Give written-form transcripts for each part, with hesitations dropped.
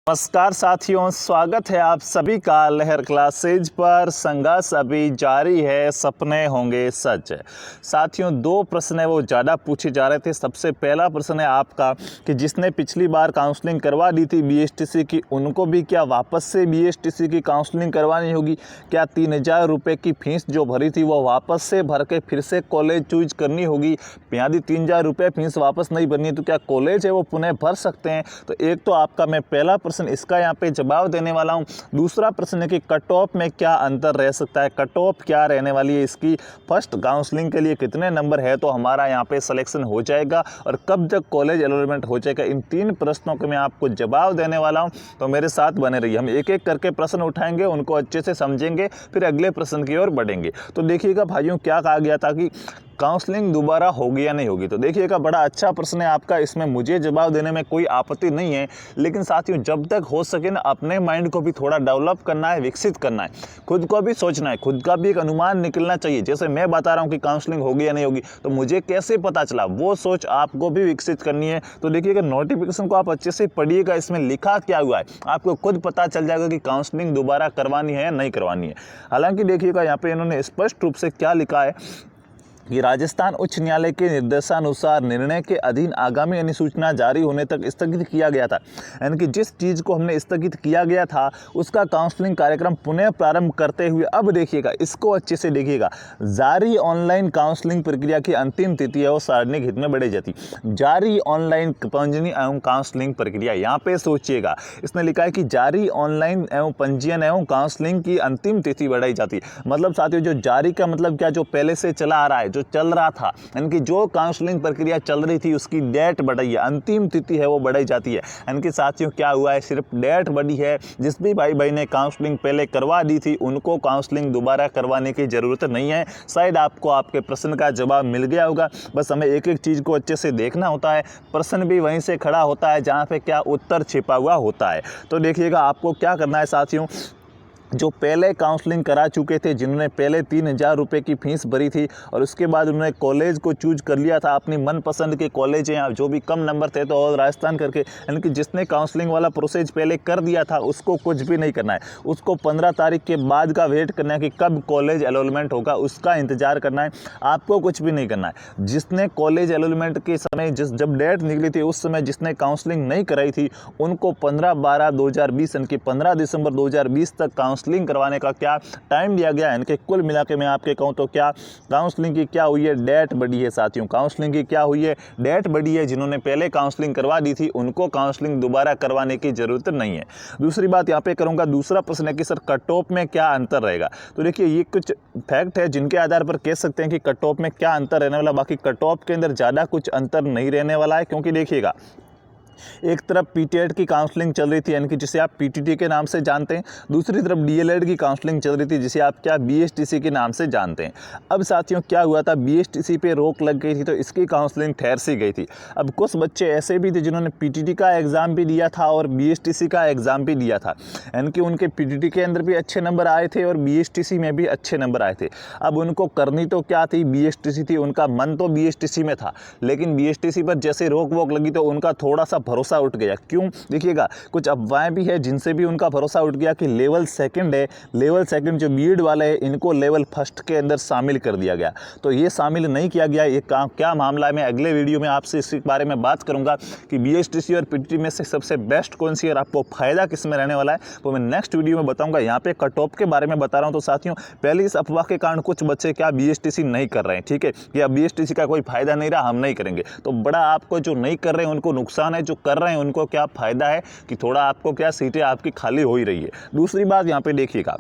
नमस्कार साथियों, स्वागत है आप सभी का लहर क्लासेज पर। संघर्ष अभी जारी है, सपने होंगे सच। साथियों, दो प्रश्न है वो ज़्यादा पूछे जा रहे थे। सबसे पहला प्रश्न है आपका कि जिसने पिछली बार काउंसलिंग करवा दी थी बीएसटीसी की, उनको भी क्या वापस से बीएसटीसी की काउंसलिंग करवानी होगी? क्या 3000 रुपये की फ़ीस जो भरी थी वो वापस से भर के फिर से कॉलेज चूज करनी होगी? यदि 3000 रुपये फ़ीस वापस नहीं भरनी है तो क्या कॉलेज है वो पुनः भर सकते हैं? तो एक तो आपका मैं पहला प्रश्न इसका यहाँ पे जवाब देने वाला हूँ। दूसरा प्रश्न है कि कट ऑफ में क्या अंतर रह सकता है, कट ऑफ क्या रहने वाली है इसकी, फर्स्ट काउंसलिंग के लिए कितने नंबर है तो हमारा यहाँ पे सिलेक्शन हो जाएगा, और कब तक कॉलेज एनरोलमेंट हो जाएगा। इन तीन प्रश्नों के मैं आपको जवाब देने वाला हूँ, तो मेरे साथ बने रहिए। हम एक एक करके प्रश्न उठाएंगे, उनको अच्छे से समझेंगे, फिर अगले प्रश्न की ओर बढ़ेंगे। तो देखिएगा भाइयों, क्या कहा गया था कि काउंसलिंग दोबारा होगी या नहीं होगी। तो देखिएगा, बड़ा अच्छा प्रश्न है आपका, इसमें मुझे जवाब देने में कोई आपत्ति नहीं है। लेकिन साथियों, जब तक हो सके ना, अपने माइंड को भी थोड़ा डेवलप करना है, विकसित करना है, खुद को भी सोचना है, खुद का भी एक अनुमान निकलना चाहिए। जैसे मैं बता रहा हूँ कि काउंसलिंग होगी या नहीं होगी, तो मुझे कैसे पता चला, वो सोच आपको भी विकसित करनी है। तो देखिएगा, नोटिफिकेशन को आप अच्छे से पढ़िएगा, इसमें लिखा क्या हुआ है आपको खुद पता चल जाएगा कि काउंसलिंग दोबारा करवानी है या नहीं करवानी है। हालांकि देखिएगा, यहाँ पे इन्होंने स्पष्ट रूप से क्या लिखा है कि राजस्थान उच्च न्यायालय के निर्देशानुसार निर्णय के अधीन आगामी अधिसूचना जारी होने तक स्थगित किया गया था। यानी कि जिस चीज़ को हमने स्थगित किया गया था उसका काउंसलिंग कार्यक्रम पुनः प्रारंभ करते हुए, अब देखिएगा, इसको अच्छे से देखिएगा, जारी ऑनलाइन काउंसलिंग प्रक्रिया की अंतिम तिथि है वो सार्वजनिक हित में बढ़ाई जाती। जारी ऑनलाइन पंजीयन एवं काउंसलिंग प्रक्रिया, यहाँ पे सोचिएगा, इसने लिखा है कि जारी ऑनलाइन एवं पंजीयन एवं काउंसलिंग की अंतिम तिथि बढ़ाई जाती। मतलब साथियों, जो जारी का मतलब क्या, जो पहले से चला आ रहा है, जो चल रहा था, यानी कि जो काउंसलिंग प्रक्रिया चल रही थी उसकी डेट बढ़ाई है, अंतिम तिथि है वो बढ़ाई जाती है। यानी कि साथियों, क्या हुआ है, सिर्फ डेट बढ़ी है। जिस भी भाई ने काउंसलिंग पहले करवा दी थी उनको काउंसलिंग दोबारा करवाने की ज़रूरत नहीं है। शायद आपको आपके प्रश्न का जवाब मिल गया होगा। बस हमें एक एक चीज़ को अच्छे से देखना होता है। प्रश्न भी वहीं से खड़ा होता है जहाँ पे क्या उत्तर छिपा हुआ होता है। तो देखिएगा, आपको क्या करना है साथियों, जो पहले काउंसलिंग करा चुके थे, जिन्होंने पहले 3000 रुपये की फ़ीस भरी थी और उसके बाद उन्होंने कॉलेज को चूज कर लिया था, अपनी मनपसंद के कॉलेज हैं, जो भी कम नंबर थे तो और राजस्थान करके, यानी कि जिसने काउंसलिंग वाला प्रोसेस पहले कर दिया था उसको कुछ भी नहीं करना है। उसको 15 तारीख के बाद का वेट करना है कि कब कॉलेज एनरोलमेंट होगा, उसका इंतजार करना है। आपको कुछ भी नहीं करना है। जिसने कॉलेज एनरोलमेंट के समय जब डेट निकली थी उस समय जिसने काउंसलिंग नहीं कराई थी उनको 15/12/2020 यानी कि 15 दिसंबर 2020 तक काउंसलिंग करवाने का क्या टाइम दिया गया है। इनके कुल मिला के मैं आपके कहूँ तो क्या काउंसलिंग की क्या हुई है, डेट बढ़ी है। साथियों, काउंसलिंग की क्या हुई है, डेट बढ़ी है। जिन्होंने पहले काउंसलिंग करवा दी थी उनको काउंसलिंग दोबारा करवाने की जरूरत नहीं है। दूसरी बात यहाँ पे करूँगा, दूसरा प्रश्न है कि सर कट ऑफ में क्या अंतर रहेगा। तो देखिए, ये कुछ फैक्ट है जिनके आधार पर कह सकते हैं कि कट ऑफ में क्या अंतर रहने वाला। बाकी कट ऑफ के अंदर ज़्यादा कुछ अंतर नहीं रहने वाला है, क्योंकि देखिएगा, एक तरफ पीटीएड की काउंसलिंग चल रही थी, यानी कि जिसे आप पीटीटी के नाम से जानते हैं। दूसरी तरफ डीएलएड की काउंसलिंग चल रही थी, जिसे आप क्या बीएसटीसी के नाम से जानते हैं। अब साथियों, क्या हुआ था, बीएसटीसी पे रोक लग गई थी तो इसकी काउंसलिंग ठहर सी गई थी। अब कुछ बच्चे ऐसे भी थे जिन्होंने पीटीटी का एग्ज़ाम भी दिया था और बीएसटीसी का एग्ज़ाम भी दिया था, यानी कि उनके पीटीटी के अंदर भी अच्छे नंबर आए थे और बीएसटीसी में भी अच्छे नंबर आए थे। अब उनको करनी तो क्या थी, बीएसटीसी थी। उनका मन तो बीएसटीसी में था, लेकिन बीएसटीसी पर जैसे रोक वोक लगी तो उनका थोड़ा सा भरोसा उठ गया। क्यों, देखिएगा, कुछ अफवाहें भी है जिनसे भी उनका भरोसा उठ गया कि लेवल सेकंड है, लेवल सेकंड जो बीएड वाले हैं इनको लेवल फर्स्ट के अंदर शामिल कर दिया गया। तो ये शामिल नहीं किया गया। ये क्या मामला है, मैं अगले वीडियो में आपसे इसके बारे में बात करूंगा कि बीएसटीसी और पीटीटी में से सबसे बेस्ट कौन सी और आपको फायदा किस में रहने वाला है, वो मैं नेक्स्ट वीडियो में बताऊंगा। यहाँ पे कट ऑफ के बारे में बता रहा हूँ। तो साथियों, पहले इस अफवाह के कारण कुछ बच्चे क्या बीएसटीसी नहीं कर रहे हैं, ठीक है, कि अब बीएसटीसी का कोई फायदा नहीं रहा, हम नहीं करेंगे। तो बड़ा आपको जो नहीं कर रहे हैं उनको नुकसान है, जो कर रहे हैं उनको क्या फायदा है कि थोड़ा आपको क्या सीटें आपकी खाली हो ही रही है। दूसरी बात यहाँ पे देखिएगा,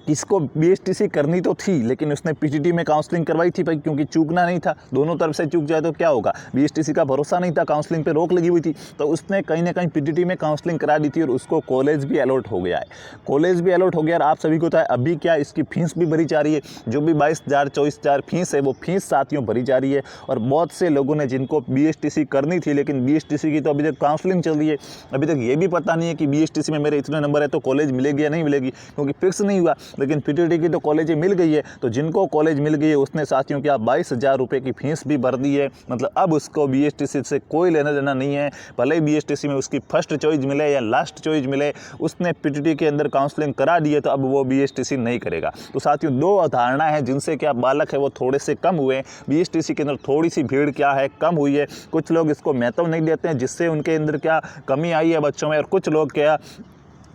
किसको बीएसटीसी करनी तो थी लेकिन उसने पीटीटी में काउंसलिंग करवाई थी भाई, क्योंकि चूकना नहीं था। दोनों तरफ से चूक जाए तो क्या होगा, बीएसटीसी का भरोसा नहीं था, काउंसलिंग पे रोक लगी हुई थी, तो उसने कहीं ना कहीं पीटीटी में काउंसलिंग करा दी थी और उसको कॉलेज भी अलॉट हो गया है। कॉलेज भी अलॉट हो गया और आप सभी को तो है, अभी क्या इसकी फीस भी भरी जा रही है। जो भी 22,000 24,000 फीस है वो फीस साथियों भरी जा रही है। और बहुत से लोगों ने जिनको बीएसटीसी करनी थी, लेकिन बीएसटीसी की तो अभी तक काउंसलिंग चल रही है, अभी तक ये भी पता नहीं है कि बीएसटीसी में मेरे इतने नंबर है तो कॉलेज मिलेगी या नहीं मिलेगी, क्योंकि फिक्स नहीं हुआ। लेकिन पीटीटी की तो कॉलेज मिल गई है, तो जिनको कॉलेज मिल गई है उसने साथियों क्या 22,000 रुपये की फीस भी भर दी है। मतलब अब उसको बीएसटीसी से कोई लेना देना नहीं है, भले ही बीएसटीसी में उसकी फर्स्ट चॉइस मिले या लास्ट चॉइस मिले, उसने पीटीटी के अंदर काउंसलिंग करा दी है तो अब वो बीएसटीसी नहीं करेगा। तो साथियों दो अवधारणा है जिनसे क्या बालक है वो थोड़े से कम हुए, बीएसटीसी के अंदर थोड़ी सी भीड़ क्या है कम हुई है। कुछ लोग इसको महत्व नहीं देते हैं जिससे उनके अंदर क्या कमी आई है बच्चों में, और कुछ लोग क्या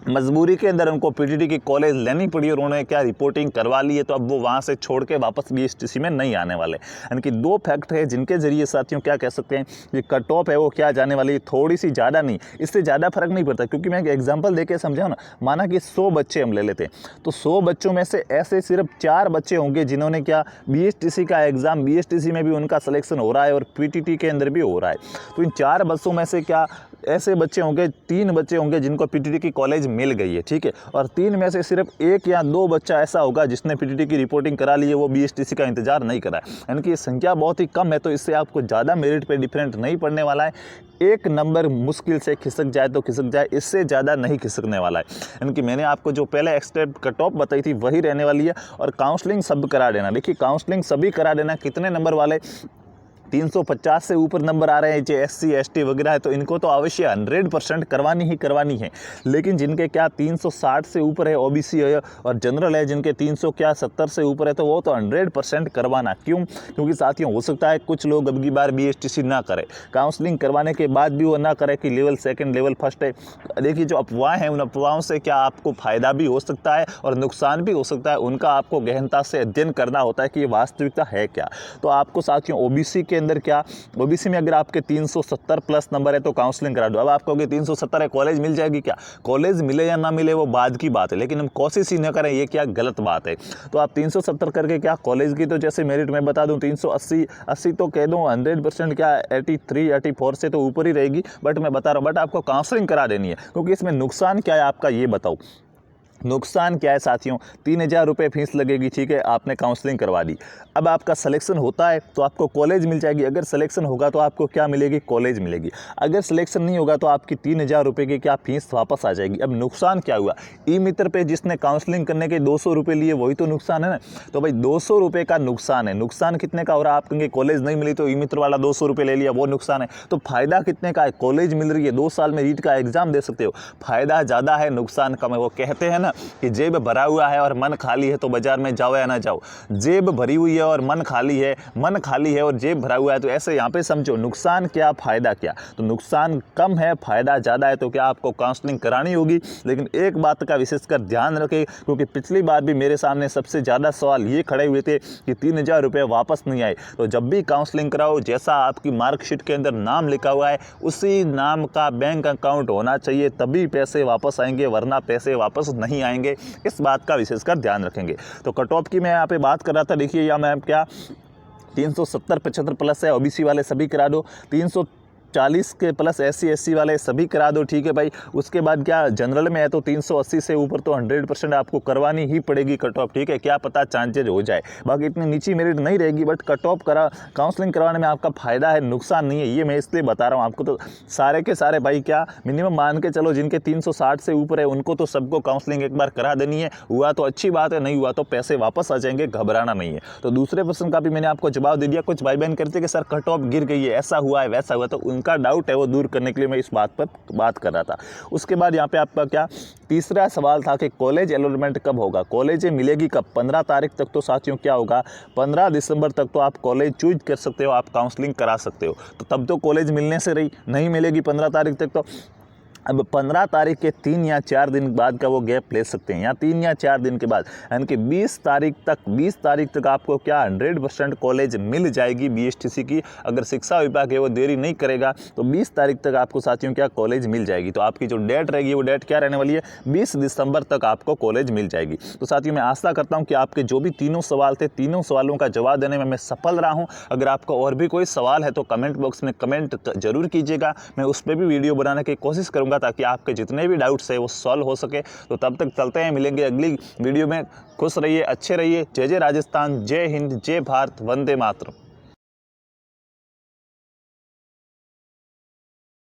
मजबूरी के अंदर उनको पीटीटी की कॉलेज लेनी पड़ी और उन्होंने क्या रिपोर्टिंग करवा ली है, तो अब वो वहाँ से छोड़ के वापस बीएसटीसी में नहीं आने वाले। यानी कि दो फैक्ट है जिनके जरिए साथियों क्या कह सकते हैं कि कट ऑफ है वो क्या जाने वाली है, थोड़ी सी ज़्यादा नहीं, इससे ज़्यादा फर्क नहीं पड़ता। क्योंकि मैं एक एग्जाम्पल देके समझाऊँ ना, माना कि 100 बच्चे हम ले लेते हैं, तो 100 बच्चों में से ऐसे सिर्फ 4 बच्चे होंगे जिन्होंने क्या बीएसटीसी का एग्ज़ाम, बीएसटीसी में भी उनका सिलेक्शन हो रहा है और पीटीटी के अंदर भी हो रहा है। तो इन 4 बच्चों में से क्या ऐसे बच्चे होंगे, 3 बच्चे होंगे जिनको पीटीटी की कॉलेज मिल गई है, ठीक है, और 3 में से सिर्फ 1 या 2 बच्चा ऐसा होगा जिसने पीटीटी की रिपोर्टिंग करा ली है, वो बीएसटीसी का इंतजार नहीं करा है। यानी कि ये संख्या बहुत ही कम है, तो इससे आपको ज़्यादा मेरिट पे डिफरेंट नहीं पड़ने वाला है। 1 नंबर मुश्किल से खिसक जाए तो खिसक जाए, इससे ज़्यादा नहीं खिसकने वाला है। यानी कि मैंने आपको जो पहले एक्सपेक्ट कट ऑफ बताई थी वही रहने वाली है। और काउंसलिंग सब करा देना, देखिए काउंसलिंग सभी करा देना। कितने नंबर वाले 350 से ऊपर नंबर आ रहे हैं, जो SC ST वगैरह है, तो इनको तो अवश्य 100% करवानी ही करवानी है। लेकिन जिनके क्या 360 से ऊपर है, OBC है और जनरल है जिनके 370 से ऊपर है, तो वो तो 100% करवाना। क्यों? क्योंकि साथियों हो सकता है कुछ लोग अब की बार बीएसटीसी ना करें, काउंसलिंग करवाने के बाद भी वो ना करे कि लेवल 2 लेवल 1 है। देखिए जो अफवाह हैं उन अफवाहों से क्या आपको फ़ायदा भी हो सकता है और नुकसान भी हो सकता है, उनका आपको गहनता से अध्ययन करना होता है कि ये वास्तविकता है क्या। तो आपको साथियों OBC के अंदर क्या, ओबीसी में अगर आपके 370 प्लस नंबर है तो काउंसलिंग करा दो। अब आप कहोगे 370 है, कॉलेज मिल जाएगी क्या? कॉलेज मिले या ना मिले वो बाद की बात है, लेकिन हम कोशिश ही न करें ये क्या गलत बात है। तो आप 370 करके क्या कॉलेज की तो जैसे मेरिट मैं बता दूं 380 तो कह दूं 100% क्या 83 84 से तो ऊपर ही रहेगी, बट मैं बता रहा हूँ, बट आपको काउंसलिंग करा देनी है। क्योंकि इसमें नुकसान क्या है आपका ये बताओ। नुकसान क्या है साथियों, 3,000 रुपये फीस लगेगी, ठीक है, आपने काउंसलिंग करवा दी। अब आपका सिलेक्शन होता है तो आपको कॉलेज मिल जाएगी। अगर सिलेक्शन होगा तो आपको क्या मिलेगी? कॉलेज मिलेगी। अगर सिलेक्शन नहीं होगा तो आपकी 3,000 रुपये की क्या फीस वापस आ जाएगी। अब नुकसान क्या हुआ? ई मित्र पे जिसने काउंसलिंग करने के 200 रुपये लिए वही तो नुकसान है ना। तो भाई 200 रुपये का नुकसान है। नुकसान कितने का हो रहा है? आप कहेंगे कॉलेज नहीं मिली तो ई मित्र वाला 200 रुपये ले लिया, वो नुकसान है। तो फायदा कितने का है? कॉलेज मिल रही है, 2 साल में रीट का एग्जाम दे सकते हो। फायदा ज़्यादा है, नुकसान कम है। वो कहते हैं ना कि जेब भरा हुआ है और मन खाली है तो बाजार में जाओ या ना जाओ। जेब भरी हुई है और मन खाली है और जेब भरा हुआ है, तो ऐसे यहाँ पे समझो नुकसान क्या फायदा क्या। तो नुकसान कम है, फायदा ज़्यादा है, तो क्या आपको काउंसलिंग करानी होगी। लेकिन एक बात का विशेषकर ध्यान रखें, क्योंकि पिछली बार भी मेरे सामने सबसे ज़्यादा सवाल ये खड़े हुए थे कि 3,000 रुपये वापस नहीं आए। तो जब भी काउंसलिंग कराओ, जैसा आपकी मार्कशीट के अंदर नाम लिखा हुआ है उसी नाम का बैंक अकाउंट होना चाहिए, तभी पैसे वापस आएंगे, वरना पैसे वापस नहीं आएंगे। इस बात का विशेषकर ध्यान रखेंगे। तो कट ऑफ की मैं यहाँ पे बात कर रहा था, देखिए या मैं क्या 370 75 प्लस है, ओबीसी वाले सभी करा दो, 340 के प्लस SC SC वाले सभी करा दो, ठीक है भाई। उसके बाद क्या जनरल में है तो 380 से ऊपर तो 100% आपको करवानी ही पड़ेगी कट ऑफ, ठीक है। क्या पता चांसेज हो जाए, बाकी इतनी नीची मेरिट नहीं रहेगी, बट कट ऑफ काउंसलिंग करवाने में आपका फायदा है, नुकसान नहीं है। ये मैं इसलिए बता रहा हूँ आपको। तो सारे के सारे भाई क्या मिनिमम मान के चलो, जिनके 360 से ऊपर है उनको तो सबको काउंसलिंग एक बार करा देनी है। हुआ तो अच्छी बात है, नहीं हुआ तो पैसे वापस आ जाएंगे, घबराना नहीं है। तो दूसरे प्रश्न का भी मैंने आपको जवाब दे दिया। कुछ भाई बहन करते कि सर कट ऑफ गिर गई है, ऐसा हुआ है वैसा हुआ, तो उनका डाउट है वो दूर करने के लिए मैं इस बात पर बात कर रहा था। उसके बाद यहाँ पे आपका क्या तीसरा सवाल था कि कॉलेज अलॉटमेंट कब होगा, कॉलेज मिलेगी कब। 15 तारीख तक तो साथियों क्या होगा, 15 दिसंबर तक तो आप कॉलेज चूज कर सकते हो, आप काउंसलिंग करा सकते हो। तो तब तो कॉलेज मिलने से रही नहीं मिलेगी 15 तारीख तक। तो अब 15 तारीख के 3 या 4 दिन बाद का वो गैप ले सकते हैं, या 3 या 4 दिन के बाद, यानी कि 20 तारीख तक आपको क्या 100% कॉलेज मिल जाएगी बीएसटीसी की। अगर शिक्षा विभाग है वो देरी नहीं करेगा तो 20 तारीख तक आपको साथियों क्या कॉलेज मिल जाएगी। तो आपकी जो डेट रहेगी वो डेट क्या रहने वाली है, 20 दिसंबर तक आपको कॉलेज मिल जाएगी। तो साथियों मैं आशा करता हूँ कि आपके जो भी तीनों सवाल थे, तीनों सवालों का जवाब देने में मैं सफल रहा हूँ। अगर आपको और भी कोई सवाल है तो कमेंट बॉक्स में कमेंट जरूर कीजिएगा, मैं उस पर भी वीडियो बनाने की कोशिश करूँगा ताकि आपके जितने भी डाउट्स है वो सॉल्व हो सके। तो तब तक चलते हैं, मिलेंगे अगली वीडियो में। खुश रहिए, अच्छे रहिए। जय जय राजस्थान, जय हिंद, जय भारत, वंदे मातरम।